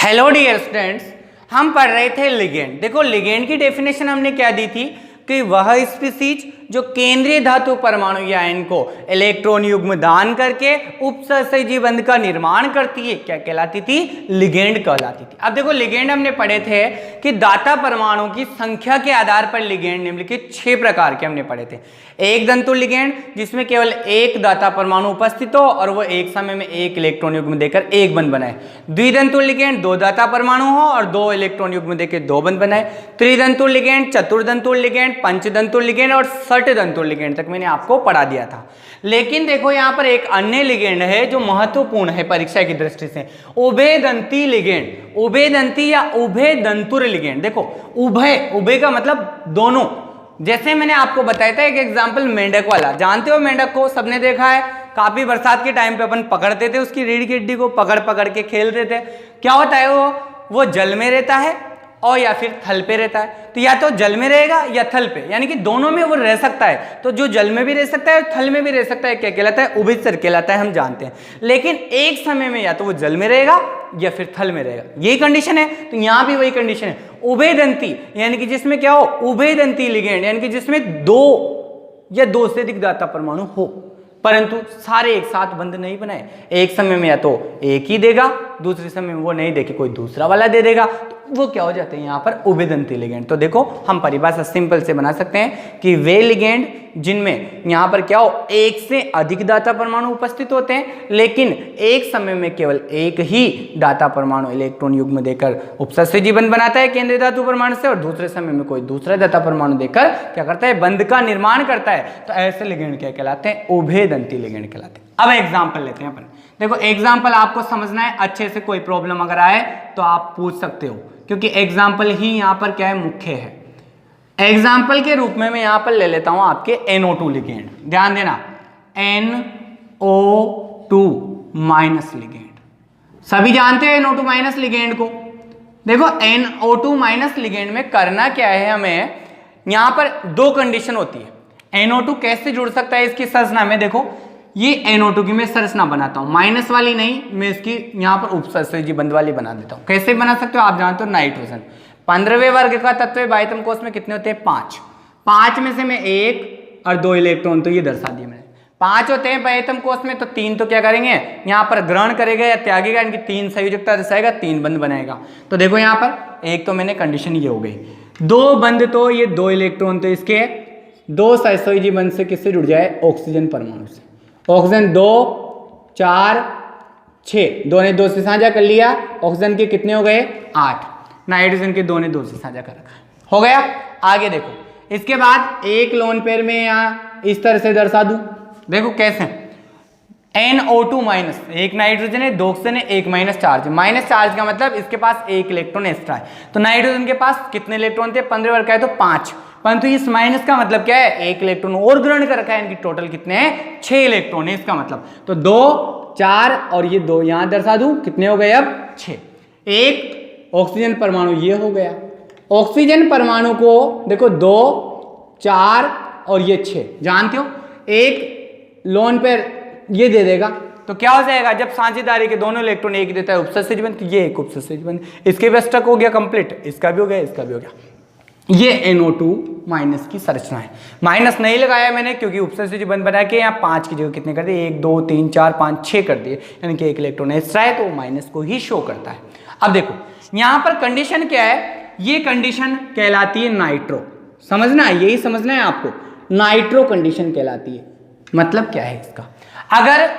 Hello dear students, हम पढ़ रहे थे लिगेंड। देखो लिगेंड की डेफिनेशन हमने क्या दी थी कि वह स्पीसीज जो केंद्रीय धातु परमाणु या आयन को इलेक्ट्रॉन युग्म दान करके उपसहसहजी बंध का निर्माण करती है, क्या कहलाती थी? लिगेंड कहलाती थी। अब देखो लिगेंड हमने पढ़े थे कि दाता परमाणु की संख्या के आधार पर लिगेंड निम्नलिखित 6 प्रकार के हमने पढ़े थे। एक दंतु लिगेंड जिसमें केवल एक दाता परमाणु उपस्थित हो और वो एक समय में एक इलेक्ट्रॉन युग्म देकर एक बंध बनाए। द्विदंतु लिगेंड दो दाता परमाणु हो और दो इलेक्ट्रॉन युग्म देकर दो बंध बनाए। त्रिदंतु लिगेंड, चतुर्दंतु लिगेंड, पंचदंतु लिगेंड और षटदंतु लिगेंड तक मैंने आपको पढ़ा दिया था। लेकिन देखो यहाँ पर एक अन्य लिगेंड है जो महत्वपूर्ण है परीक्षा की दृष्टि से, उभयदंती लिगेंड, उभयदंती या उभयदंतुर लिगेंड। देखो उभय, उभय का मतलब दोनों। जैसे मैंने आपको बताया था एक एग्जाम्पल मेंढक वाला, जानते हो मेंढक को, सबने देखा है, काफी बरसात के टाइम पे अपन पकड़ते थे उसकी रीढ़ की हड्डी को, पकड़ पकड़ के खेलते थे। क्या होता है वो जल में रहता है और या फिर थल पे रहता है। तो या तो जल में रहेगा या थल पे, यानी कि दोनों में वो रह सकता है। तो जो जल में भी रह सकता है और थल में भी रह सकता है, क्या कहलाता है? उभयचर कहलाता है, हम जानते हैं। लेकिन एक समय में या तो वो जल में रहेगा या फिर थल में रहेगा, यही कंडीशन है। तो यहां भी वही कंडीशन है, उभयदंती, यानी कि जिसमें क्या हो? उभयदंती लिगेंड, यानी कि जिसमें दो या दो से अधिक दाता परमाणु हो परंतु सारे एक साथ बंध नहीं बनाए। एक समय में या तो एक ही देगा, दूसरे समय में वो नहीं देके कोई दूसरा वाला दे देगा, तो वो क्या हो जाते हैं यहाँ पर? उभयदंती लिगेंड। तो देखो हम परिभाषा सिंपल से बना सकते हैं कि वे लिगेंड जिनमें यहाँ पर क्या हो? एक से अधिक दाता परमाणु उपस्थित होते हैं, लेकिन एक समय में केवल एक ही दाता परमाणु इलेक्ट्रॉन युग्म देकर उपसहसहजी बंध बनाता है केंद्रीय धातु परमाणु से, और दूसरे समय में कोई दूसरा दाता परमाणु देकर क्या करता है? बंध का निर्माण करता है। तो ऐसे लिगेंड क्या कहलाते हैं? उभयदंती लिगेंड कहलाते हैं। अब एग्जाम्पल लेते हैं अपन। देखो एग्जाम्पल आपको समझना है अच्छे से, कोई प्रॉब्लम अगर आए तो आप पूछ सकते हो, क्योंकि एग्जाम्पल ही यहाँ पर क्या है? मुख्य है। एग्जाम्पल के रूप में मैं यहाँ पर ले लेता हूं आपके NO2 लिगेंड। ध्यान देना, NO2 माइनस लिगेंड। सभी जानते हैं NO2 माइनस लिगेंड को। देखो NO2 माइनस लिगेंड में करना क्या है हमें? यहाँ पर दो कंडीशन होती है। NO2 कैसे जुड़ सकता है इसकी संरचना में? देखो ये NO2 की मैं संरचना बनाता हूं, माइनस वाली नहीं, मैं इसकी यहाँ पर उपसहसहजी बंध वाली बना देता हूं। कैसे बना सकते हो? आप जानते हो नाइट्रोजन 15वें वर्ग का तत्व है, बाह्यतम कोश में कितने होते हैं? 5। 5 में से मैं 1 और 2 इलेक्ट्रॉन तो ये दर्शा दिए मैंने। 5 होते हैं बाह्यतम कोश में, तो 3 तो क्या करेंगे? यहाँ पर ग्रहण करेगा या त्यागेगा, इनकी 3 संयोजकता दर्शाएगा, 3 बंध बनाएगा। तो देखो यहाँ पर एक तो मैंने कंडीशन ये हो गई, 2 बंध तो ये 2 इलेक्ट्रॉन तो इसके 2 सहसहजी बंध से किससे जुड़ जाए? ऑक्सीजन परमाणु से। ऑक्सीजन 2 4 6, 2 ने 2 से साझा कर लिया, ऑक्सीजन के कितने हो गए? 8। नाइट्रोजन के 2 ने 2 से साझा कर रखा, हो गया। आगे देखो, इसके बाद एक लोन पेयर में यहाँ इस तरह से दर्शा दूं। देखो कैसे? NO2 माइनस, एक नाइट्रोजन है, 2 ऑक्सीजन है, एक माइनस चार्ज। माइनस चार्ज का मतलब इसके पास एक इलेक्ट्रॉन एक्स्ट्रा है। तो नाइट्रोजन के पास कितने इलेक्ट्रॉन थे? 15 वर्ग का है तो 5, परंतु इस माइनस का मतलब क्या है? एक इलेक्ट्रॉन और ग्रहण कर रखा है, इनकी टोटल कितने हैं? 6 इलेक्ट्रॉन है इसका मतलब। तो 2 4 और ये 2 यहां दर्शा दूं, कितने हो गए अब? 6। एक ऑक्सीजन परमाणु ये हो गया। ऑक्सीजन परमाणु को देखो 2 4 और ये 6, जानते हो एक लोन पेयर ये दे देगा, तो क्या हो जाएगा? जब साझेदारी के दोनों इलेक्ट्रॉन एक देता है उपसहसहजी बंध, तो ये एक उपसहसहजी बंध, इसके भी स्टक हो गया कंप्लीट, इसका भी हो गया, इसका भी हो गया। ये NO2 माइनस की संरचना है। माइनस नहीं लगाया मैंने क्योंकि उपसहसहजी बंध बना के यहाँ 5 की जगह कितने कर दिए? 1 2 3 4 5 6 कर दिए, यानी कि एक इलेक्ट्रॉन एक्स्ट्रा है तो माइनस को ही शो करता है। अब देखो यहां पर कंडीशन क्या है? ये कंडीशन कहलाती है नाइट्रो। समझना है, यही समझना है आपको, नाइट्रो कंडीशन कहलाती है। मतलब क्या है इसका? अगर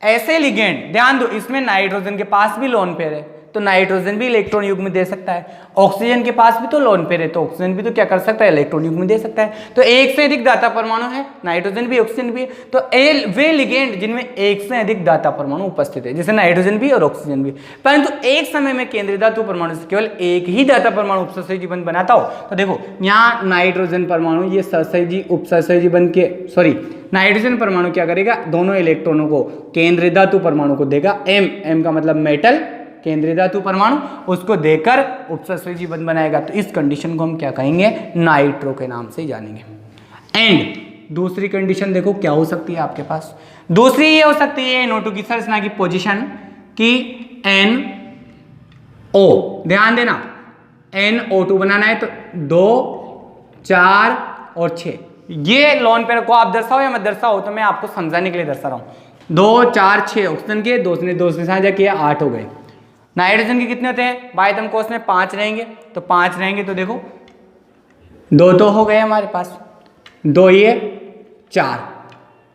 ऐसे लिगेंड, ध्यान दो, इसमें नाइट्रोजन के पास भी लोन पेयर है तो नाइट्रोजन भी इलेक्ट्रॉन युग्म दे सकता है, ऑक्सीजन के पास भी तो लोन पेयर है तो ऑक्सीजन भी तो क्या कर सकता है? इलेक्ट्रॉन युग्म दे सकता है। तो एक से अधिक दाता परमाणु है, नाइट्रोजन भी ऑक्सीजन भी, तो वे लिगेंड जिनमें एक से अधिक दाता परमाणु उपस्थित है, जैसे नाइट्रोजन भी और ऑक्सीजन भी, परंतु एक समय में केंद्रीय धातु परमाणु से केवल एक ही दाता परमाणु उपसहसहजी बंध बनाता हो। तो देखो यहाँ नाइट्रोजन परमाणु ये सहसहजी उपसहसहजी बंध के नाइट्रोजन परमाणु क्या करेगा? दोनों इलेक्ट्रॉनों को केंद्रीय धातु परमाणु को देगा, M का मतलब मेटल, केंद्रीय धातु परमाणु, उसको देकर उपसहसहजी बंध बनाएगा। तो इस कंडीशन को हम क्या कहेंगे? नाइट्रो के नाम से जानेंगे। एंड दूसरी कंडीशन देखो क्या हो सकती है आपके पास? दूसरी ये हो सकती है NO2 की संरचना की पोजीशन कि N O, ध्यान देना NO2 बनाना है तो 2, 4 और 6, ये लोन पेयर को आप दर्शाओ या मत दर्शाओ, तो मैं आपको समझाने के लिए दर्शा रहा हूं। 2, 4, 6 ऑक्सीजन के, 2 से साझा किया 8 हो गए। नाइट्रोजन के कितने होते हैं बाय आयतन कोष में 5 रहेंगे, तो 5 रहेंगे तो देखो 2 तो हो गए हमारे पास, 2 ये 4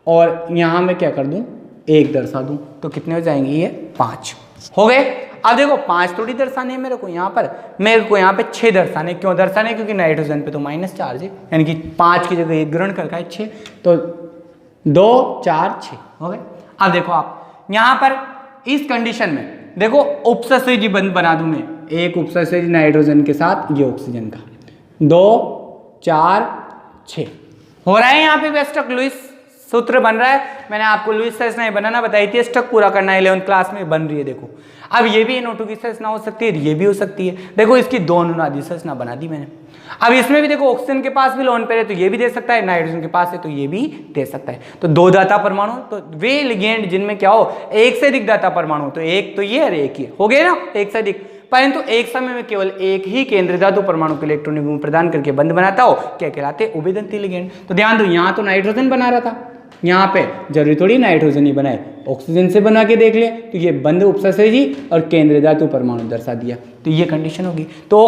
और यहां मैं क्या कर दूं 1 दर्शा दूं, तो कितने हो जाएंगे ये 5 हो गए। अब देखो 5 थोड़ी दर्शाने हैं मेरे को यहाँ पर, मेरे को यहाँ पे 6 दर्शाने। क्यों दर्शाने? क्योंकि नाइट्रोजन पे तो माइनस चार्ज है, यानी कि 5 की जगह 1 ग्रहण करका है 6, तो 2, 4, 6 हो गए। अब देखो आप यहाँ पर इस कंडीशन में देखो उपसंयोजी बंध बना दूं मैं, एक उपसंयोजी नाइट्रोजन के साथ ये ऑक्सीजन का, 2, 4, 6 हो रहा है। यहाँ पे भी स्टक लुईस सूत्र बन रहा है, मैंने आपको लुईस संरचना बनाना बताई थी, स्टक पूरा करना है 11th क्लास में, बन रही है। देखो अब ये भी NO2 की संरचना हो सकती है, ये भी हो सकती है। देखो इसकी 2 अनुनादी संरचना बना दी मैंने। अब इसमें भी देखो ऑक्सीजन के पास भी लोन पेयर है तो ये भी दे सकता है, नाइट्रोजन के पास है तो ये भी दे सकता है। तो 2 दाता परमाणु, तो वे लिगेंड जिनमें क्या हो एक से अधिक दाता परमाणु, तो एक तो ये और एक ही हो गया ना, एक से अधिक, परंतु एक समय में केवल एक ही केंद्र धातु परमाणु के इलेक्ट्रॉन युग्म प्रदान करके बंध बनाता हो, क्या कहलाते? उभयदंती लिगेंड। तो ध्यान दो यहाँ तो नाइट्रोजन बना रहा था, यहाँ पे जरूरी थोड़ी नाइट्रोजन ही बनाए, ऑक्सीजन से बना के देख ले तो ये बंध उपसंयोजी और केंद्र धातु परमाणु दर्शा दिया, तो ये कंडीशन होगी। तो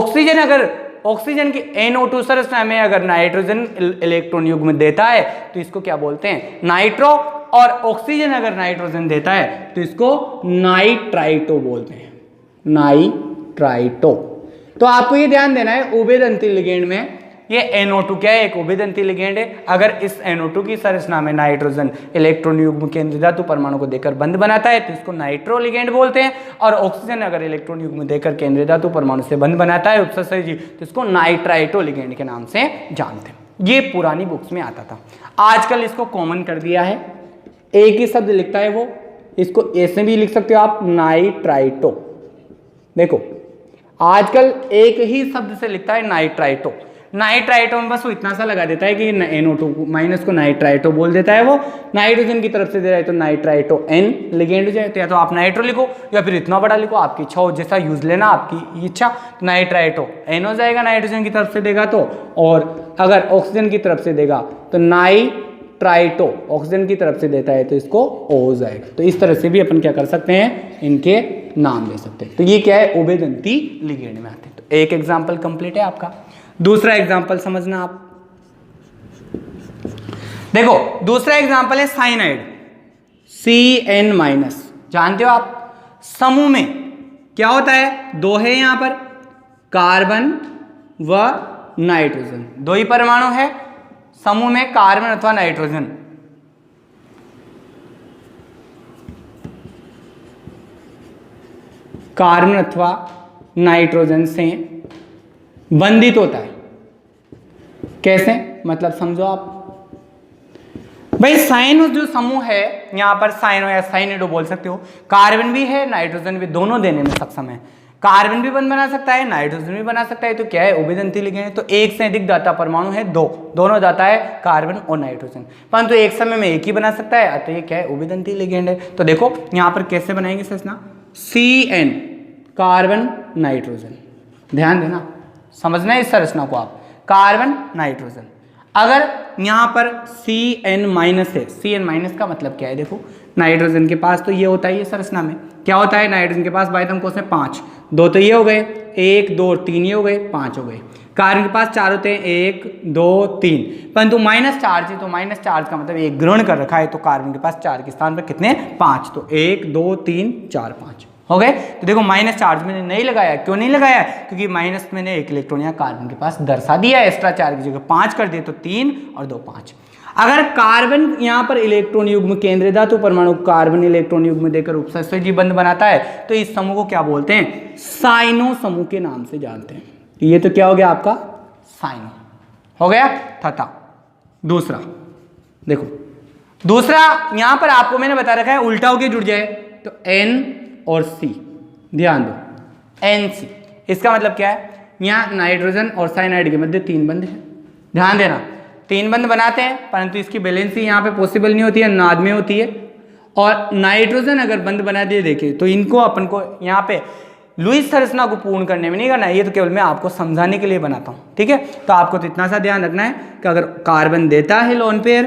ऑक्सीजन की NO2 संरचना में अगर नाइट्रोजन इलेक्ट्रॉन युग्म देता है तो इसको क्या बोलते हैं? नाइट्रो, और ऑक्सीजन अगर नाइट्रोजन देता है तो इसको नाइट्राइटो बोलते हैं, नाइट्राइटो। तो आपको ये ध्यान देना है उभयदंती लिगेंड में ये NO2 क्या है? एक उभयदंती लिगेंड है। अगर इस NO2 की संरचना में नाइट्रोजन इलेक्ट्रॉन युग्म केंद्र धातु परमाणु को देकर बंध बनाता है तो इसको नाइट्रो लिगेंड बोलते हैं, और ऑक्सीजन अगर इलेक्ट्रॉन युग्म देकर केंद्रीय धातु परमाणु से बंध बनाता है उपसंयोजी तो इसको नाइट्राइटो लिगेंड के नाम से जानते हैं। ये पुरानी बुक्स में आता था, आजकल इसको कॉमन कर दिया है, एक ही शब्द लिखता है वो, इसको ऐसे भी लिख सकते हो आप नाइट्राइटो। देखो आजकल एक ही शब्द से लिखता है नाइट्राइटो। नाइट्राइटो में बस वो इतना सा लगा देता है कि NO2 माइनस को नाइट्राइटो बोल देता है वो, नाइट्रोजन की तरफ से दे रहा है तो नाइट्राइटो N लिगेंड हो जाए, तो या तो आप नाइट्रो लिखो या फिर इतना बड़ा लिखो, आपकी इच्छा हो, जैसा यूज लेना आपकी इच्छा। तो नाइट्राइटो N हो जाएगा नाइट्रोजन की तरफ से देगा तो, और अगर ऑक्सीजन की तरफ से देगा तो नाइट्राइटो ऑक्सीजन की तरफ से देता है तो इसको O हो जाएगा। तो इस तरह से भी अपन क्या कर सकते हैं, इनके नाम ले सकते हैं। तो ये क्या है? उभयदंती लिगेंड में आते हैं। तो एक एग्जाम्पल कंप्लीट है आपका। दूसरा एग्जाम्पल समझना आप, देखो दूसरा एग्जाम्पल है साइनाइड, Cn-। जानते हो आप समूह में क्या होता है? 2 है यहां पर, कार्बन व नाइट्रोजन, 2 ही परमाणु है समूह में, कार्बन अथवा नाइट्रोजन। कार्बन अथवा नाइट्रोजन से बंधित होता है। कैसे? मतलब समझो आप भाई, साइनो जो समूह है यहां पर, साइनो या साइनिडो बोल सकते हो, कार्बन भी है नाइट्रोजन भी, दोनों देने में सक्षम है। कार्बन भी बंध बना सकता है, नाइट्रोजन भी बना सकता है, तो क्या है? उभयदंती लिगेंड। तो एक से अधिक दाता परमाणु है, दोनों दाता है कार्बन और नाइट्रोजन, परंतु एक समय में एक ही बना सकता है, अतः ये क्या है? उभयदंती लिगेंड है। तो देखो यहां पर कैसे बनाएंगे संरचना, Cn कार्बन नाइट्रोजन, ध्यान देना, समझना है इस संरचना को आप, कार्बन नाइट्रोजन। अगर यहां पर Cn- है, Cn- का मतलब क्या है? देखो नाइट्रोजन के पास तो ये होता है, ये संरचना में क्या होता है? नाइट्रोजन के पास बाय आयतन कोष में 5, 2 तो ये हो गए, 1, 2, 3 ये हो गए, 5 हो गए। कार्बन के पास 4 होते हैं, 1, 2, 3, परंतु माइनस चार्ज है, तो माइनस चार्ज का मतलब एक ग्रहण कर रखा है, तो कार्बन के पास 4 के स्थान पर कितने? 5, तो 1, 2, 3, 4, 5 हो गए। तो देखो माइनस चार्ज मैंने नहीं लगाया, क्यों नहीं लगाया? क्योंकि माइनस मैंने एक इलेक्ट्रॉन यहाँ कार्बन के पास दर्शा दिया, एक्स्ट्रा चार्ज की जगह 5 कर दिए, तो 3 और 2 5। अगर कार्बन यहाँ पर इलेक्ट्रॉन युग्म केंद्रीय धातु परमाणु कार्बन इलेक्ट्रॉन युग्म देकर उपसंयोजी बंध बनाता है, तो इस समूह को क्या बोलते हैं? साइनो समूह के नाम से जानते हैं। तो ये तो क्या हो गया आपका? साइनो हो गया। तथा दूसरा देखो, दूसरा यहां पर आपको मैंने बता रखा है उल्टा होके जुड़ जाए, तो N और C, ध्यान दो NC, इसका मतलब क्या है? यहाँ नाइट्रोजन और साइनाइड के मध्य 3 बंध है, ध्यान देना 3 बंध बनाते हैं, परंतु इसकी बैलेंसी यहाँ पे पॉसिबल नहीं होती है, नाद में होती है। और नाइट्रोजन अगर बंध बना दिए, देखिए तो इनको अपन को यहाँ पे लुईस संरचना को पूर्ण करने में नहीं करना है, ये तो केवल मैं आपको समझाने के लिए बनाता हूँ, ठीक है। तो आपको तो इतना सा ध्यान रखना है कि अगर कार्बन देता है लोन पेयर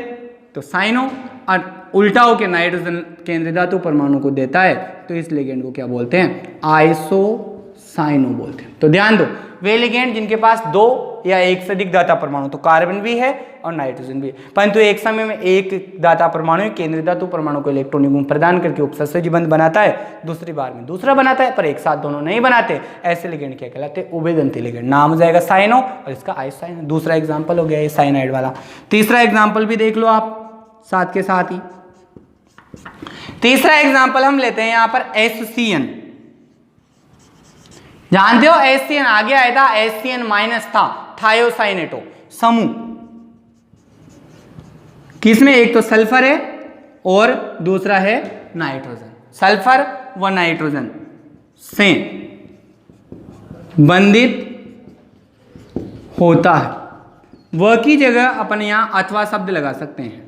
तो साइन हो, और उल्टा हो के नाइट्रोजन केंद्रीय धातु परमाणु को देता है तो इस लिगेंड को क्या बोलते हैं, आइसोसाइनो बोलते हैं। तो ध्यान दो, वे लिगेंड जिनके पास 2 या 1 से अधिक दाता परमाणु, तो कार्बन भी है और नाइट्रोजन भी है, परंतु एक समय में एक दाता परमाणु केंद्रीय धातु परमाणु को इलेक्ट्रॉनिक गुण प्रदान करके उपसर्जक बंध बनाता है, दूसरी बार में दूसरा बनाता है, पर एक साथ दोनों नहीं बनाते, ऐसे लिगेंड क्या कहलाते हैं, उभयदंती लिगेंड। नाम हो जाएगा साइनो और इसका आइसोसाइनो। दूसरा एग्जाम्पल हो गया ये साइनाइड वाला। तीसरा एग्जाम्पल भी देख लो आप साथ के साथ ही। तीसरा एग्जाम्पल हम लेते हैं यहां पर HCN। जानते हो HCN आगे आया था, HCN माइनस था थायोसाइनेटो समूह, किसमें एक तो सल्फर है और दूसरा है नाइट्रोजन। सल्फर व नाइट्रोजन से बंधित होता है, वह की जगह अपन यहां अथवा शब्द लगा सकते हैं,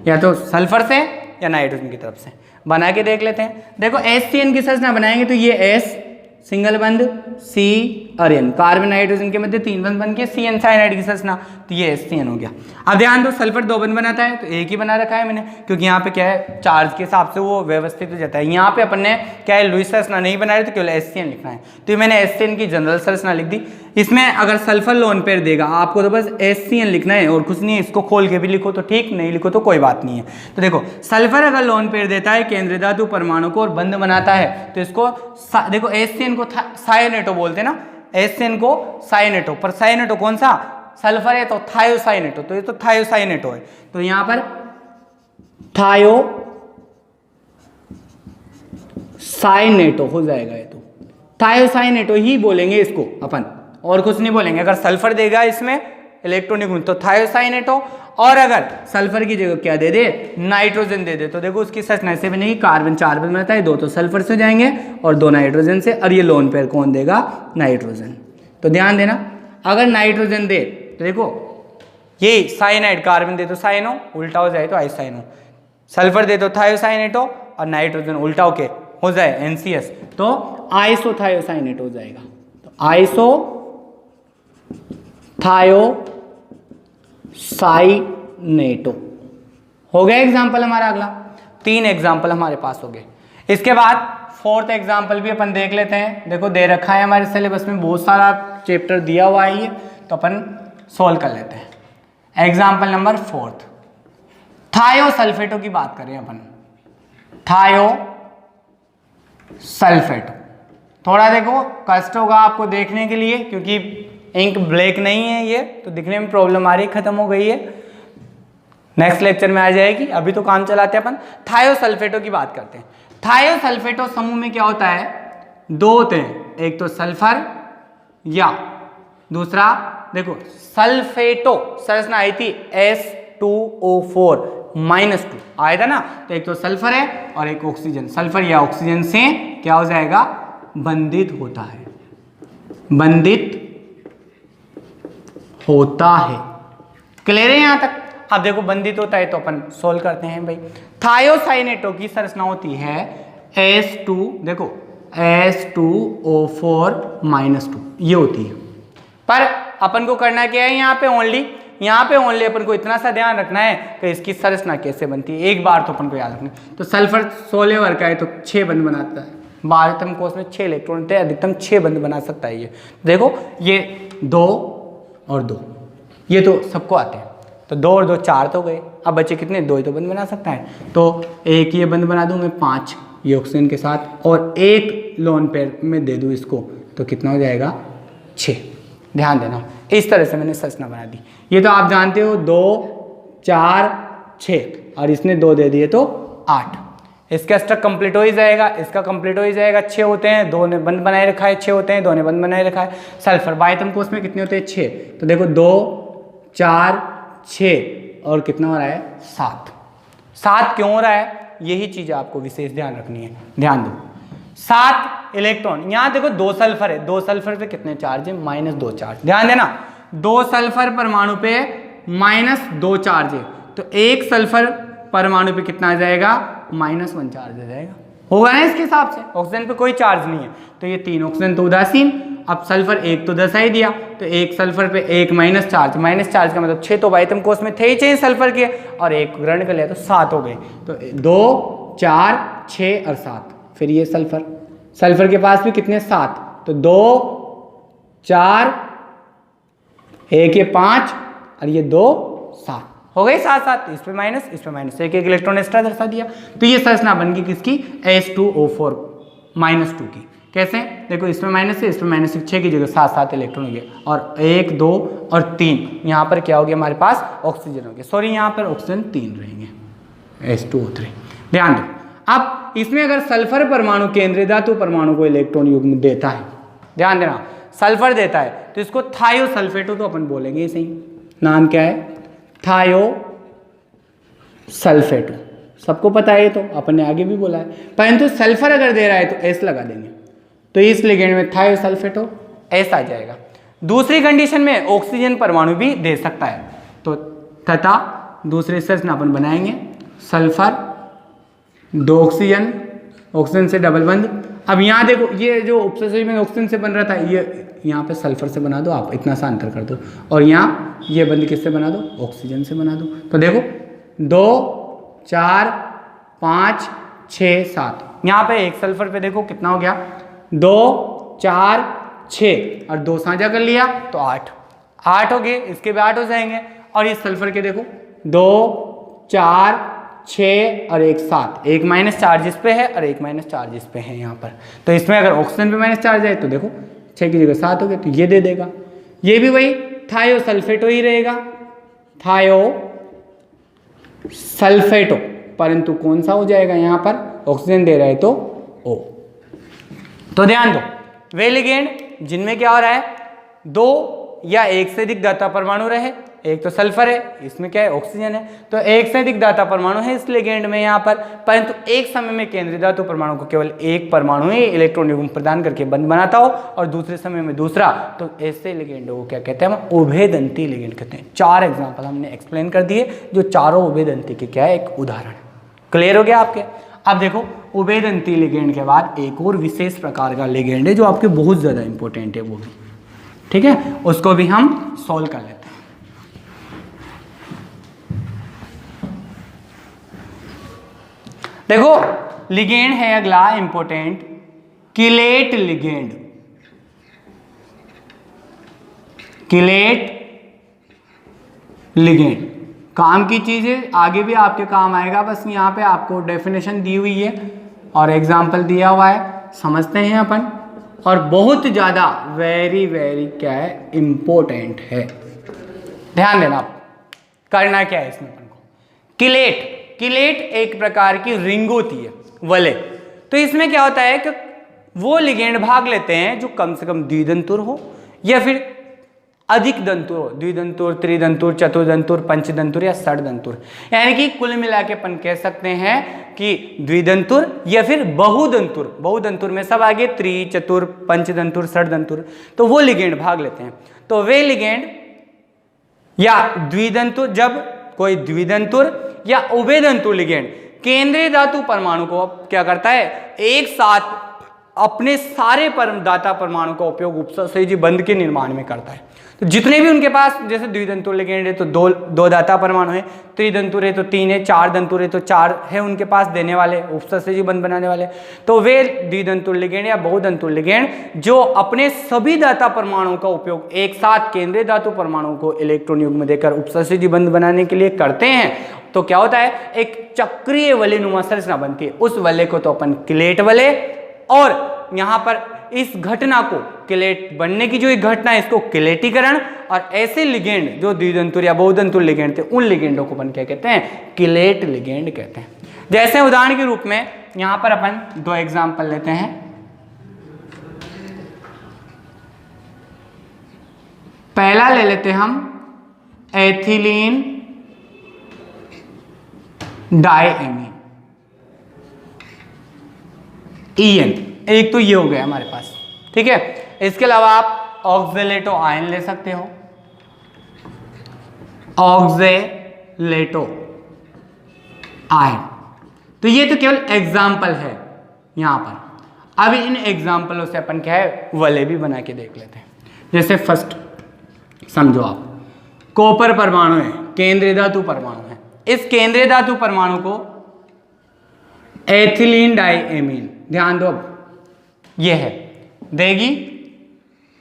या तो सल्फर से या नाइट्रोजन की तरफ से। बना के देख लेते हैं। देखो HCN की संरचना बनाएंगे तो ये S सिंगल बंध, C और N, कार्बन नाइट्रोजन के मध्य 3 बंध बन के CN साइनाइड की संरचना, तो ये HCN हो गया। अब ध्यान दो, सल्फर 2 बंध बनाता है तो एक ही बना रखा है मैंने, क्योंकि यहाँ पे क्या है, चार्ज के हिसाब से वो व्यवस्थित हो जाता है। यहाँ पे अपन ने क्या है, लुईस संरचना नहीं बना रहे तो केवल HCN लिखना है, तो मैंने HCN की जनरल संरचना लिख दी। इसमें अगर सल्फर लोन पेयर देगा आपको तो बस HCN लिखना है और कुछ नहीं है, इसको खोल के भी लिखो तो ठीक, नहीं लिखो तो कोई बात नहीं है। तो देखो सल्फर अगर लोन पेयर देता है केंद्रीय धातु परमाणु को और बंध बनाता है तो इसको देखो HCN को सायोनेटो बोलते हैं ना, HCN को सायोनेटो, पर सायोनेटो कौन सा, सल्फर है तो थायोसाइनेटो, तो ये तो थायोसाइनेटो है, तो यहां पर थायोसाइनेटो हो जाएगा, ये तो थायोसाइनेटो ही बोलेंगे इसको अपन, और कुछ नहीं बोलेंगे। अगर सल्फर देगा इसमें इलेक्ट्रॉनिक गुण तो थायोसाइनेटो, और अगर सल्फर की जगह क्या दे दे, नाइट्रोजन दे दे, तो देखो उसकी संरचना ऐसे बनेगी, कार्बन 4 बंध बनाता है, 2 तो सल्फर से जाएंगे और 2 नाइट्रोजन से, और ये लोन पेयर कौन देगा, नाइट्रोजन। तो ध्यान देना, अगर नाइट्रोजन दे तो देखो ये साइनाइड, कार्बन दे तो साइनो, उल्टा हो जाए तो आइसोसाइनो, सल्फर दे तो थायोसाइनेटो, और नाइट्रोजन उल्टा होके हो जाए NCS तो आइसोथायोसाइनेट हो जाएगा। तो आइसोथायोसाइनेटो हो गया एग्जाम्पल हमारा। अगला 3 एग्जाम्पल हमारे पास हो गए। इसके बाद 4th एग्जाम्पल भी अपन देख लेते हैं। देखो दे रखा है हमारे सिलेबस में, बहुत सारा चैप्टर दिया हुआ है ये, तो अपन सोल्व कर लेते हैं। एग्जाम्पल नंबर 4th, थायोसल्फेटो की बात करें अपन। थायोसल्फेटो थोड़ा देखो कष्ट होगा आपको देखने के लिए, क्योंकि इंक ब्लैक नहीं है ये, तो दिखने में प्रॉब्लम आ रही, खत्म हो गई है, नेक्स्ट लेक्चर में आ जाएगी, अभी तो काम चलाते हैं अपन। थायोसल्फेटो की बात करते हैं। थायोसल्फेटो समूह में क्या होता है, 2 होते हैं, एक तो सल्फर या दूसरा देखो सल्फेटो संरचना आई थी S2O4 -2 आया था ना, तो एक तो सल्फर है और एक ऑक्सीजन, सल्फर या ऑक्सीजन से क्या हो जाएगा, बंधित होता है, बंधित होता है। क्लियर है यहां तक? अब देखो बंधित होता है तो अपन सोल्व करते हैं भाई। थायोसाइनेटो की संरचना होती है S2, देखो S2O4 -2 ये होती है, पर अपन को करना क्या है, यहाँ पे ओनली अपन को इतना सा ध्यान रखना है कि इसकी संरचना कैसे बनती है, एक बार तो अपन को याद रखना है। तो सल्फर 16 वर्ग का है तो 6 बंध बनाता है, 12वें कोष में 6 इलेक्ट्रॉन होते हैं, अधिकतम 6 बंध बना सकता है ये। देखो ये 2 और 2 ये तो सबको आते हैं, तो 2 और 2 4 तो गए, अब बचे कितने, 2 ही तो बंध बना सकता है, तो एक ये बंध बना दूं मैं 5 ये ऑक्सीजन के साथ, और एक लोन पेयर में दे दूं इसको, तो कितना हो जाएगा 6। ध्यान देना, इस तरह से मैंने संरचना बना दी। ये तो आप जानते हो 2 4 6 और इसने 2 दे दिए तो 8। इसका स्ट्रक कंप्लीट हो ही जाएगा, इसका कंप्लीट हो ही जाएगा। 6 होते हैं, 2 ने बंद बनाए रखा है, 6 होते हैं, 2 ने बंद बनाए रखा है। सल्फर बाह्यतम कोष में कितने होते हैं, 6, तो देखो 2 4 6 और कितना हो रहा है 7। 7 क्यों हो रहा है, यही चीज आपको विशेष ध्यान रखनी है। ध्यान दो 7 इलेक्ट्रॉन, यहां देखो 2 सल्फर है, 2 सल्फर पे कितने चार्ज है, -2 चार्ज। ध्यान देना 2 सल्फर परमाणु पे -2 चार्ज है, तो एक सल्फर परमाणु पे कितना आ जाएगा, -1 चार्ज आ जाएगा। होगा ना इसके हिसाब से, ऑक्सीजन पे कोई चार्ज नहीं है, तो ये 3 ऑक्सीजन तो उदासीन। अब सल्फर 1 तो दशा ही दिया, तो 1 सल्फर पे 1 माइनस चार्ज, माइनस चार्ज का मतलब 6 तो वाइटम कोष में थे ही चाहिए सल्फर के, और 1 ग्रहण कर लिया तो 7 हो गए, तो 2 4 6 और 7, फिर ये सल्फर के पास भी कितने 7, तो 2 4 1 ये 5 और ये 2 7 हो गई 7 7, इस पे माइनस 1 इलेक्ट्रॉन एक्स्ट्रा दर्शा दिया, तो ये संरचना बन गई किसकी, H2O4 -2 की। कैसे, देखो इसमें माइनस है, इसमें माइनस 6 की जगह 7 7 इलेक्ट्रॉन हो गए, और 1 2 और 3 यहाँ पर क्या हो गया हमारे पास ऑक्सीजन हो गया, सॉरी यहाँ पर ऑक्सीजन 3 रहेंगे, H2O3। ध्यान दो, अब इसमें अगर सल्फर परमाणु केंद्रीय धातु परमाणु को इलेक्ट्रॉन युग्म देता है, ध्यान देना सल्फर देता है, तो इसको थायोसल्फेटो तो अपन बोलेंगे इसे ही, नाम क्या है थायोसल्फेटो, सबको पता है, तो अपन ने आगे भी बोला है, परंतु सल्फर अगर दे रहा है तो एस लगा देंगे, तो इस लिगेंड में थायोसल्फेटो एस आ जाएगा। दूसरी कंडीशन में ऑक्सीजन परमाणु भी दे सकता है, तो तथा दूसरे संरचना अपन बनाएंगे सल्फर 2 ऑक्सीजन, ऑक्सीजन से डबल बंद। अब यहाँ देखो ये जो उपसर्जनी में ऑक्सीजन से बन रहा था, ये यहाँ पे सल्फर से बना दो आप, इतना सा अंतर कर दो, और यहाँ ये बंद किससे बना दो, ऑक्सीजन से बना दो, तो देखो 2 4 5 6 7, यहाँ पे एक सल्फर पे देखो कितना हो गया, 2 4 6 और 2 साझा कर लिया तो 8 हो गए, इसके भी 8 हो जाएंगे, और इस सल्फर के देखो 2 4 6 और 1 7, एक माइनस चार्ज इस पे है और एक माइनस चार्ज इस पे है यहाँ पर, तो इसमें अगर ऑक्सीजन पे माइनस चार्ज है तो देखो 6 की जगह 7 हो गए, तो ये दे देगा, ये भी वही थायोसल्फेटो ही रहेगा, थायोसल्फेटो, परंतु कौन सा हो जाएगा यहाँ पर, ऑक्सीजन दे रहा है तो O। तो ध्यान दो, वे लिगेंड जिनमें क्या हो रहा है, 2 या 1 से अधिक दाता परमाणु रहे, एक तो सल्फर है, इसमें क्या है ऑक्सीजन है, तो 1 से अधिक दाता परमाणु है इस लिगेंड में यहाँ पर, परंतु एक समय में केंद्रीय धातु परमाणु को केवल एक परमाणु ही इलेक्ट्रॉन युग्म प्रदान करके बंद बनाता हो, और दूसरे समय में दूसरा, तो ऐसे लिगेंडों को क्या कहते हैं, हम उभयदंती लिगेंड कहते हैं। 4 एग्जाम्पल हमने एक्सप्लेन कर दिए, जो चारों उभयदंती के क्या है एक उदाहरण। क्लियर हो गया आपके। अब देखो उभयदंती लिगेंड के बाद एक और विशेष प्रकार का लिगेंड है जो आपके बहुत ज्यादा इंपॉर्टेंट है, वो भी ठीक है, उसको भी हम सॉल्व कर लेते हैं। देखो लिगेंड है अगला important, chelate ligand. Chelate ligand काम की चीज है, आगे भी आपके काम आएगा, बस यहाँ पे आपको डेफिनेशन दी हुई है और एग्जाम्पल दिया हुआ है, समझते हैं अपन, और बहुत ज्यादा वेरी क्या है इंपॉर्टेंट है, ध्यान देना आप। करना क्या है इसमें अपन को, किलेट एक प्रकार की रिंग होती है वलय, तो इसमें क्या होता है कि वो लिगेंड भाग लेते हैं जो कम से कम द्विदंतुर हो या फिर अधिक दंतुर हो, द्विदंतुर, त्रिदंतुर, चतुर्दंतुर, पंचदंतुर या षडदंतुर, यानी कि कुल मिला के अपन कह सकते हैं कि द्विदंतुर या फिर बहुदंतुर, बहुदंतुर में सब आगे त्रि, चतुर, पंचदंतुर, षडदंतुर, तो वो लिगेंड भाग लेते हैं। तो वे लिगेंड या द्विदंतुर, जब कोई द्विदंतुर या उभयदंतुर लिगेंड केंद्रीय धातु परमाणु को क्या करता है, एक साथ अपने सारे दाता परमाणु का उपयोग उपसंयोजी बंध के निर्माण में करता है। तो जितने भी उनके पास, जैसे द्विदंतुर लिगेंड है तो दो दाता परमाणु है, त्रिदंतुर है तो 3 है, 4 दंतुर है तो 4 है उनके पास देने वाले, उपसंयोजी बंध बनाने वाले, तो वे द्विदंतुर लिगेंड या बहुदंतुर लिगेंड जो अपने सभी दाता परमाणुओं का उपयोग एक साथ केंद्रीय धातु परमाणु को इलेक्ट्रॉन युग्म देकर उपसंयोजी बंध बनाने के लिए करते हैं, तो क्या होता है, एक चक्रीय वलयनुमा संरचना बनती है। उस वलय को तो अपन किलेट वलय, और यहाँ पर इस घटना को, किलेट बनने की जो एक घटना है, इसको किलेटीकरण, और ऐसे लिगेंड जो द्विदंतुर या बहुदंतुर लिगेंड थे उन लिगेंडों को अपन क्या कहते हैं, किलेट लिगेंड कहते हैं। जैसे उदाहरण के रूप में यहाँ पर अपन 2 एग्जाम्पल लेते हैं। पहला ले लेते हम एथिलीन डाइएमीन, EN, एक तो ये हो गया हमारे पास, ठीक है। इसके अलावा आप ऑक्जेलेटो आयन ले सकते हो, ऑक्जेलेटो आयन, तो ये तो केवल एग्जाम्पल है, यहाँ पर। अब इन एग्जाम्पलों से अपन क्या है वलय भी बना के देख लेते हैं। जैसे फर्स्ट समझो आप, कॉपर परमाणु है, केंद्रीय धातु परमाणु है। इस केंद्रीय धातु परमाणु को एथिलीन डाइएमीन, ध्यान दो अब ये है, देगी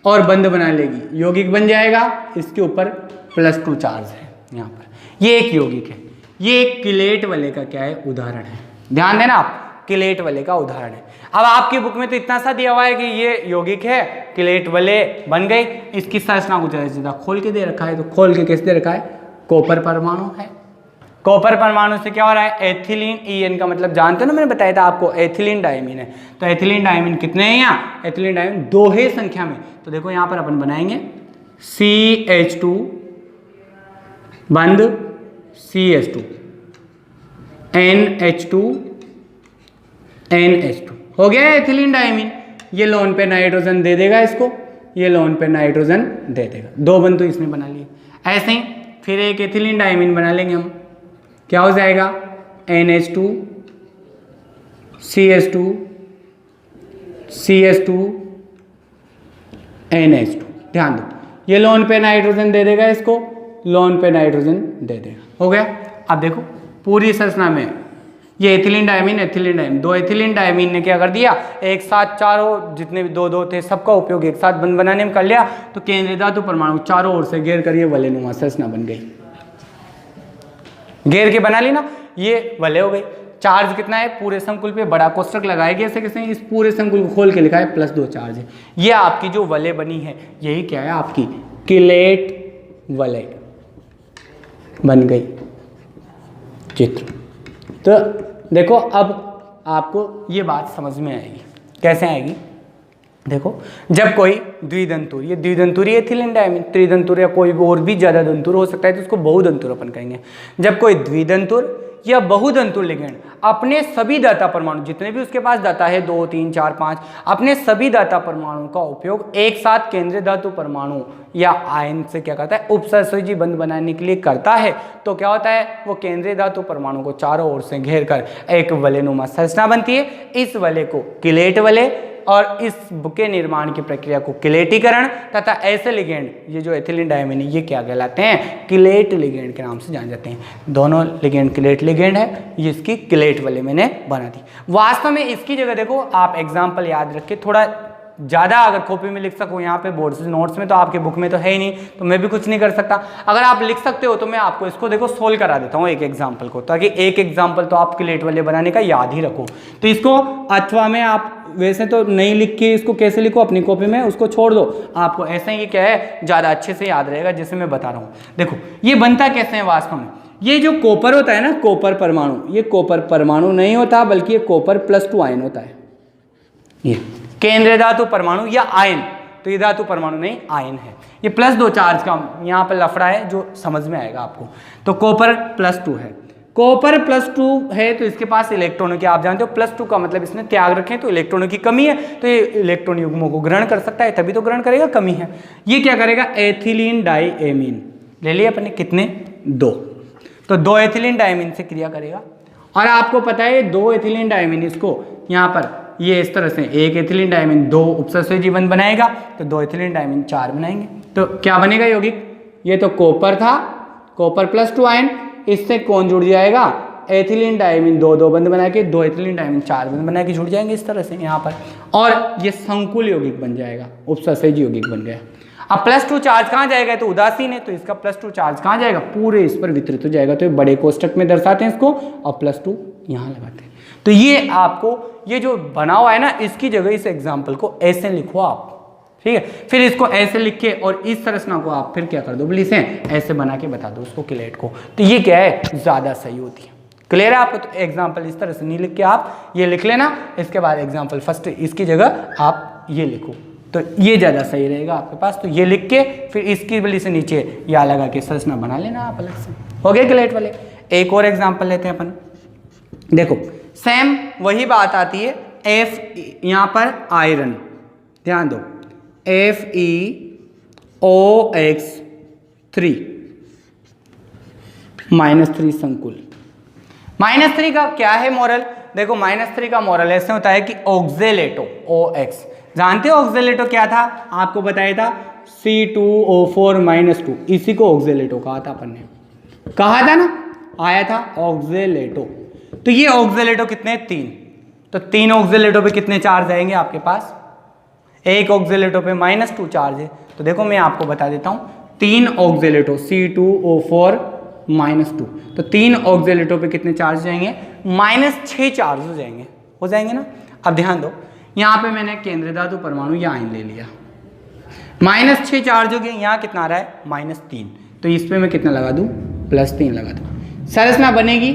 और बंद बना लेगी, यौगिक बन जाएगा। इसके ऊपर +2 चार्ज है यहाँ पर, ये एक यौगिक है। ये एक किलेट वलय का क्या है उदाहरण है, ध्यान देना आप, किलेट वलय का उदाहरण है। अब आपकी बुक में तो इतना सा दिया हुआ है कि ये यौगिक है, किलेट वलय बन गई। इसकी संरचना को ज़्यादा से ज़्यादा खोल के दे रखा है, तो खोल के कैसे दे रखा है, कॉपर परमाणु है। कॉपर परमाणु से क्या हो रहा है, एथिलीन, EN का मतलब जानते हो ना, मैंने बताया था आपको एथिलीन डाइमीन है। तो एथिलीन डाइमीन कितने हैं यहाँ, एथिलीन डाइमीन 2 है संख्या में। तो देखो यहाँ पर अपन बनाएंगे CH2 बंद CH2 NH2 NH2 हो गया एथिलीन डाइमीन। ये लोन पे नाइट्रोजन दे देगा इसको, ये लोन पे नाइट्रोजन दे देगा, 2 बंद तो इसने बना लिए। ऐसे ही फिर एक एथिलीन डाइमीन बना लेंगे हम, क्या हो जाएगा NH2 CH2 CH2 NH2, ध्यान दो, ये लोन पे नाइट्रोजन दे देगा इसको, लोन पे नाइट्रोजन दे देगा, हो गया। अब देखो पूरी संरचना में ये ethylene diamine, ethylene diamine, 2 ethylene diamine ने क्या कर दिया, एक साथ चारों जितने भी 2 थे सबका उपयोग एक साथ बंद बनाने में कर लिया। तो केंद्रीय धातु परमाणु चारों ओर से घेर कर ये वलयनुमा संरचना बन गई, घेर के बना ली ना, ये वलय हो गई। चार्ज कितना है पूरे संकुल पे, बड़ा कोष्टक लगाएगी ऐसे कैसे, इस पूरे संकुल को खोल के लिखा है +2 चार्ज है। ये आपकी जो वलय बनी है यही क्या है आपकी किलेट वलय बन गई चित्र। तो देखो अब आपको ये बात समझ में आएगी, कैसे आएगी, देखो जब कोई द्विदंतुर, ये द्विदंतुर एथिलीन डाइमीन, त्रिदंतुर या कोई और भी ज्यादा दंतुर हो सकता है तो उसको बहुदंतुर अपन कहेंगे। जब कोई द्विदंतुर या बहुदंतुर लिगेंड अपने सभी दाता परमाणु, जितने भी उसके पास दाता है 2 3 4 5, अपने सभी दाता परमाणु का उपयोग एक साथ केंद्रीय धातु परमाणु या आयन से क्या करता है उपसर्जी बंध बनाने के लिए करता है, तो क्या होता है वो केंद्रीय धातु परमाणु को चारों ओर से घेर कर एक वलयनुमा संरचना बनती है। इस वलय को किलेट वलय और इस के निर्माण की प्रक्रिया को किलेटीकरण तथा ऐसे लिगेंड, ये जो एथिलीन डाइमीन है ये क्या कहलाते हैं, किलेट लिगेंड के नाम से जाने जाते हैं। दोनों लिगेंड किलेट लिगेंड है, ये इसकी किलेट वलय मैंने बना दी। वास्तव में इसकी जगह देखो आप एग्जाम्पल याद रख के थोड़ा ज़्यादा अगर कॉपी में लिख सको, यहाँ पे बोर्ड से नोट्स में तो आपके बुक में तो है ही नहीं, तो मैं भी कुछ नहीं कर सकता। अगर आप लिख सकते हो तो मैं आपको इसको देखो सोल्व करा देता हूँ एक एग्जाम्पल को, ताकि एक एग्जाम्पल तो आप किलेट वलय बनाने का याद ही रखो। तो इसको अथवा में आप वैसे तो नहीं लिख के इसको कैसे लिखो अपनी कॉपी में, उसको छोड़ दो, आपको ऐसा ही क्या है ज़्यादा अच्छे से याद रहेगा जैसे मैं बता रहा हूँ। देखो ये बनता कैसे है वास्तव में, ये जो कॉपर होता है ना, कॉपर परमाणु, ये कॉपर परमाणु नहीं होता बल्कि ये कॉपर +2 आयन होता है। ये केंद्रीय धातु परमाणु या आयन, तो ये धातु परमाणु नहीं आयन है। ये +2 चार्ज का यहाँ पर लफड़ा है जो समझ में आएगा आपको। तो कॉपर +2 है, कॉपर +2 है तो इसके पास इलेक्ट्रॉनों की, आप जानते हो +2 का मतलब इसने त्याग रखे, तो इलेक्ट्रॉनों की कमी है, तो ये इलेक्ट्रॉन युग्मों को ग्रहण कर सकता है, तभी तो ग्रहण करेगा, कमी है। ये क्या करेगा एथिलीन डाइएमीन ले लिया अपने, कितने 2, तो 2 एथिलीन डाइएमीन से क्रिया करेगा। और आपको पता है 2 एथिलीन डाइएमीन इसको यहाँ पर ये इस तरह से एक एथिलीन डाइएमीन 2 उपसर्जी बंध बनाएगा, तो 2 एथिलीन डाइएमीन 4 बनाएंगे, तो क्या बनेगा यौगिक, ये तो कॉपर था, कॉपर +2 आयन, इससे कौन जुड़ जाएगा एथिलीन डाइएमीन 2 बंध बना के 2 एथिलीन डाइएमीन 4 बंध बना के जुड़ जाएंगे इस तरह से यहाँ पर, और ये संकुल यौगिक बन जाएगा, उपसर्जी यौगिक बन गया। अब +2 चार्ज कहाँ जाएगा, तो उदासीन है, तो इसका +2 चार्ज कहाँ जाएगा, पूरे इस पर वितरित हो जाएगा। तो ये बड़े कोष्टक में दर्शाते हैं इसको और +2 यहाँ लगाते हैं। तो ये आपको ये जो बना हुआ है ना, इसकी जगह इस एग्जाम्पल को ऐसे लिखो आप, ठीक है। फिर इसको ऐसे लिख के और इस संरचना को आप फिर क्या कर दो, बोली से ऐसे बना के बता दो उसको किलेट को, तो ये क्या है ज़्यादा सही होती है। क्लियर है आपको। तो एग्जाम्पल इस तरह से नहीं लिख के आप ये लिख लेना, इसके बाद एग्जाम्पल फर्स्ट इसकी जगह आप ये लिखो, तो ये ज़्यादा सही रहेगा आपके पास। तो ये लिख के फिर इसकी बली से नीचे या लगा के संरचना बना लेना आप अलग से, हो गए किलेट वाले। एक और एग्जाम्पल लेते हैं अपन, देखो सेम वही बात आती है, F यहाँ पर आयरन, ध्यान दो FeOX3 -3 संकुल। -3 का क्या है मॉरल, देखो -3 का मॉरल ऐसे होता है कि ऑक्जेलेटो OX, जानते हो ऑक्जेलेटो क्या था, आपको बताया था C2O4-2, इसी को ऑक्जेलेटो कहा था अपन ने, कहा था ना, आया था ऑक्जेलेटो। तो ये ऑक्जेलेटो कितने, 3, तो 3 ऑक्जेलेटो पे कितने चार्ज आएंगे आपके पास, एक ऑक्जेलेटो पे -2 चार्ज है। तो देखो मैं आपको बता देता हूँ, 3 ऑक्जेलेटो C2O4-2, तो 3 ऑक्जेलेटो पे कितने चार्ज जाएंगे, -6 चार्ज हो जाएंगे ना। अब ध्यान दो, यहाँ पे मैंने केंद्रीय धातु परमाणु या आयन ले लिया, -6 चार्ज हो गए, यहाँ कितना आ रहा है -3, तो इस पे मैं कितना लगा दूँ, +3 लगा दूँ। संरचना बनेगी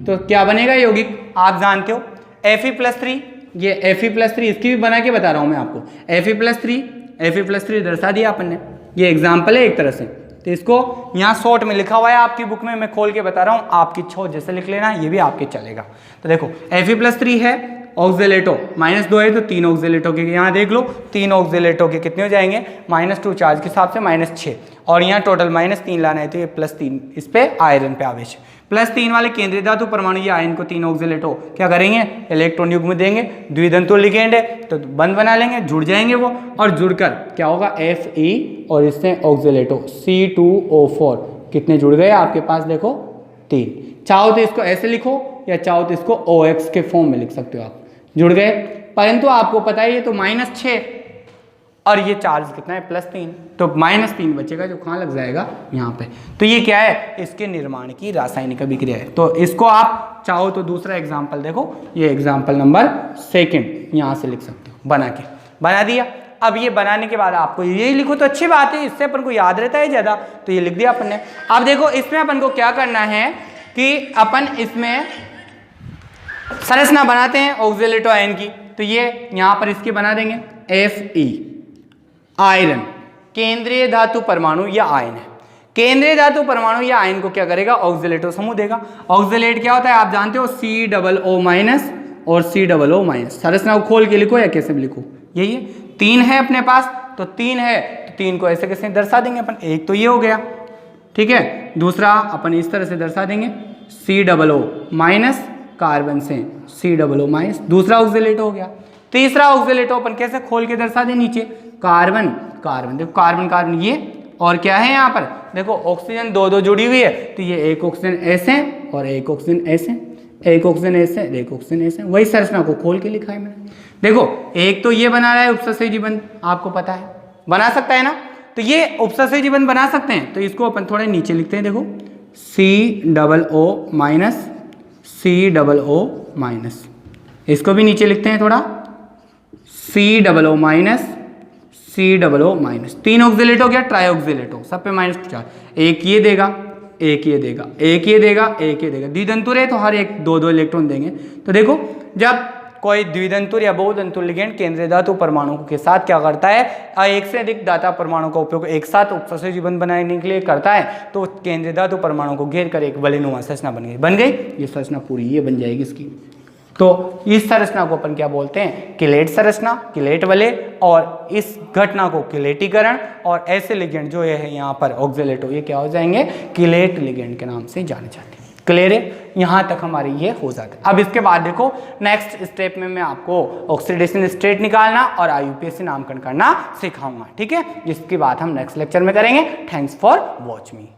तो क्या बनेगा यौगिक, आप जानते हो Fe+3, ये Fe+3 इसकी भी बना के बता रहा हूँ मैं आपको, Fe+3 दर्शा दिया अपन ने, ये एग्जाम्पल है एक तरह से। तो इसको यहाँ शॉर्ट में लिखा हुआ है आपकी बुक में, मैं खोल के बता रहा हूँ, आपकी इच्छा हो जैसे लिख लेना, ये भी आपके चलेगा। तो देखो Fe+3 है, ऑक्जेलेटो -2 है, तो 3 ऑक्जेलेटो के यहाँ देख लो, 3 ऑक्जेलेटो के कितने हो जाएंगे, -2 चार्ज के हिसाब से -6, और यहाँ टोटल -3 लाना है, तो ये +3 इस पे आयरन पे आवेश, +3 वाले केंद्रीय धातु परमाणु या आयन को 3 ऑक्जेलेटो क्या करेंगे, इलेक्ट्रॉन युग्म देंगे, द्विधातु लिगेंड है तो बंद बना लेंगे, जुड़ जाएंगे वो, और जुड़कर क्या होगा Fe और इससे ऑक्जेलेटो C2O4 कितने जुड़ गए आपके पास, देखो 3। चाहो तो इसको ऐसे लिखो या चाहो तो इसको OX के फॉर्म में लिख सकते हो आप, जुड़ गए। परंतु आपको पता है ये तो -6 और ये चार्ज कितना है +3, तो -3 बचेगा जो कहाँ लग जाएगा, यहाँ पे। तो ये क्या है, इसके निर्माण की रासायनिक अभिक्रिया है। तो इसको आप चाहो तो दूसरा एग्जाम्पल देखो, ये एग्जाम्पल नंबर 2 यहाँ से लिख सकते हो, बना दिया। अब ये बनाने के बाद आपको यही लिखो तो अच्छी बात है, इससे अपन को याद रहता है ज़्यादा, तो ये लिख दिया अपन ने। अब देखो इसमें अपन को क्या करना है कि अपन इसमें संरचना बनाते हैं ऑक्जेलेटो आयन की, तो ये यहाँ पर इसकी बना देंगे Fe, आयरन, केंद्रीय धातु परमाणु या आयन है, केंद्रीय धातु परमाणु या आयन को क्या करेगा, ऑक्जेलेटो समूह देगा। ऑक्जेलेट क्या होता है आप जानते हो, COO- और COO-। संरचना को खोल के लिखो या कैसे भी लिखो, यही है, 3 है अपने पास, तो 3 है तो 3 को ऐसे कैसे दर्शा देंगे अपन, एक तो ये हो गया, ठीक है, दूसरा अपन इस तरह से दर्शा देंगे COO- कार्बन से COO-, दूसरा ऑक्जेलेटो हो गया। तीसरा ऑक्जेलेटो अपन कैसे खोल के दर्शा दें, नीचे कार्बन, देखो कार्बन ये, और क्या है यहाँ पर देखो ऑक्सीजन 2 जुड़ी हुई है, तो ये एक ऑक्सीजन ऐसे और एक ऑक्सीजन ऐसे, एक ऑक्सीजन ऐसे, एक ऑक्सीजन ऐसे, वही संरचना को खोल के लिखा है मैंने। देखो एक तो ये बना रहा है उपसतही बंध, आपको पता है बना सकता है ना, तो ये उपसतही बंध बना सकते हैं, तो इसको अपन थोड़ा नीचे लिखते हैं, देखो COO-, इसको भी नीचे लिखते हैं थोड़ा COO-, 3 ऑक्जेलेट हो गया, ट्राई ऑक्जेलेटो, सब पे -4, एक ये देगा, एक ये देगा, एक ये देगा, एक ये देगा, द्विदंतुर है तो हर एक 2 इलेक्ट्रॉन देंगे। तो देखो जब कोई द्विदंतुर या बहुदंतुर लिगेंड केंद्रीय धातु परमाणु के साथ क्या करता है, एक से अधिक धातु परमाणु का उपयोग एक साथ उपसतही बंध बनाने के लिए करता है, तो केंद्रीय धातु परमाणु को घेर कर एक वलयनुमा संरचना बन गई, ये संरचना पूरी ये बन जाएगी इसकी। तो इस संरचना को अपन क्या बोलते हैं, किलेट संरचना, किलेट वलय, और इस घटना को किलेटीकरण, और ऐसे लिगेंड जो है यहाँ पर ऑक्जेलेटो, ये क्या हो जाएंगे, किलेट लिगेंड के नाम से जाने जाते हैं। क्लियर है, यहाँ तक हमारी ये हो जाता है। अब इसके बाद देखो नेक्स्ट स्टेप में मैं आपको ऑक्सीडेशन स्टेट निकालना और IUPAC नामकरण करना सिखाऊंगा, ठीक है, जिसकी बात हम नेक्स्ट लेक्चर में करेंगे। Thanks for watch me.